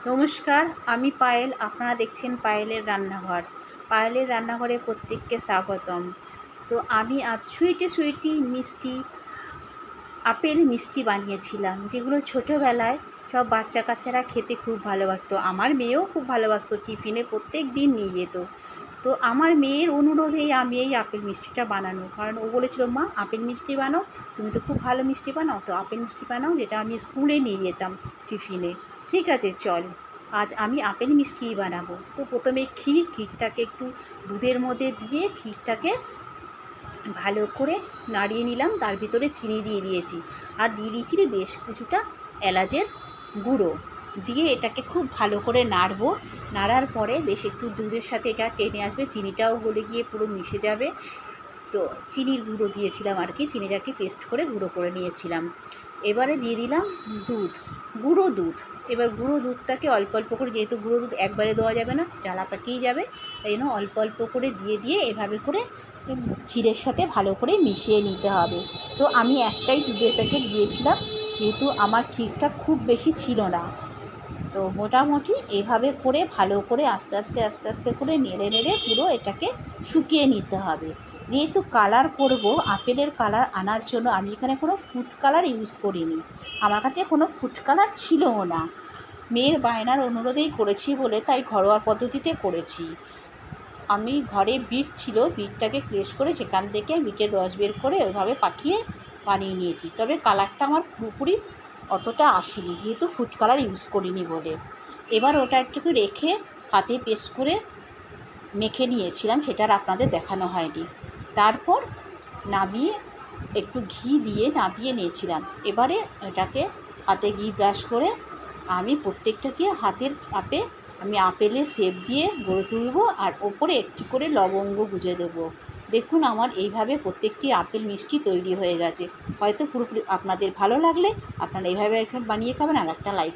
নমস্কার, আমি পায়েল। আপনারা দেখছেন পায়েলের রান্নাঘর। পায়েলের রান্নাঘরে প্রত্যেককে স্বাগতম। তো আমি আজ সুইটি মিষ্টি আপেল মিষ্টি বানিয়েছিলাম, যেগুলো ছোটোবেলায় সব বাচ্চা কাচ্চারা খেতে খুব ভালোবাসতো। আমার মেয়েও খুব ভালোবাসতো, টিফিনে প্রত্যেক দিন নিয়ে যেত। তো আমার মেয়ের অনুরোধেই আমি এই আপেল মিষ্টিটা বানানো, কারণ ও বলেছিল, মা আপেল মিষ্টি বানাও, তুমি তো খুব ভালো মিষ্টি বানাও, তো আপেল মিষ্টি বানাও, যেটা আমি স্কুলে নিয়ে যেতাম টিফিনে। ঠিক আছে, চল, আজ আমি আপেল মিষ্টিই বানাবো। তো প্রথমে ক্ষীরটাকে একটু দুধের মধ্যে দিয়ে ক্ষীরটাকে ভালো করে নাড়িয়ে নিলাম, তার ভিতরে চিনি দিয়ে দিয়েছি, আর দিয়ে দিয়েছি বেশ কিছুটা এলাচের গুঁড়ো দিয়ে এটাকে খুব ভালো করে নাড়বো। নাড়ার পরে বেশ একটু দুধের সাথে এটা টেনে আসবে, চিনিটাও গলে গিয়ে পুরো মিশে যাবে। তো চিনির গুঁড়ো দিয়েছিলাম আর কি, চিনিটাকে পেস্ট করে গুঁড়ো করে নিয়েছিলাম। এবারে দিয়ে দিলাম গুঁড়ো দুধ। এবার গুঁড়ো দুধটাকে অল্প অল্প করে, যেহেতু গুঁড়ো দুধ একবারে দেওয়া যাবে না, জ্বালা পাকিয়ে যাবে, তাই জন্য অল্প অল্প করে দিয়ে এভাবে করে ক্ষীরের সাথে ভালো করে মিশিয়ে নিতে হবে। তো আমি একটাই দুধের প্যাকেট দিয়েছিলাম, যেহেতু আমার ক্ষীরটা খুব বেশি ছিল না। তো মোটামুটি এভাবে করে ভালো করে আস্তে আস্তে করে নেড়ে পুরো এটাকে শুকিয়ে নিতে হবে। যেহেতু কালার করব, আপেলের কালার আনার জন্য আমি এখানে কোনো ফুড কালার ইউজ করিনি। আমার কাছে কোনো ফুড কালার ছিলও না, মেয়ের বায়নার অনুরোধেই করেছি বলে তাই ঘরোয়া পদ্ধতিতে করেছি। আমি ঘরে বিট ছিল, বিটটাকে ক্রেশ করে সেখান থেকে বিটের রস বের করে ওইভাবে পাকিয়ে বানিয়ে নিয়েছি। তবে কালারটা আমার পুরোপুরি অতটা আসেনি, যেহেতু ফুড কালার ইউজ করিনি বলে। এবার ওটা একটু রেখে হাতে পেস্ট করে মেখে নিয়েছিলাম, সেটা আর আপনাদের দেখানো হয়নি। তারপর নামিয়ে একটু ঘি দিয়ে নামিয়ে নিয়েছিলাম। এবারে এটাকে হাতে ঘি ব্রাশ করে আমি প্রত্যেকটাকে হাতের চাপে আমি আপেলের শেপ দিয়ে গড়ে তুলব, আর ওপরে একটু করে লবঙ্গ গুঁজে দেবো। দেখুন, আমার এইভাবে প্রত্যেকটি আপেল মিষ্টি তৈরি হয়ে গেছে। হয়তো পুরোপুরি আপনাদের ভালো লাগলে আপনারা এইভাবে বানিয়ে খাবেন, আর একটা লাইক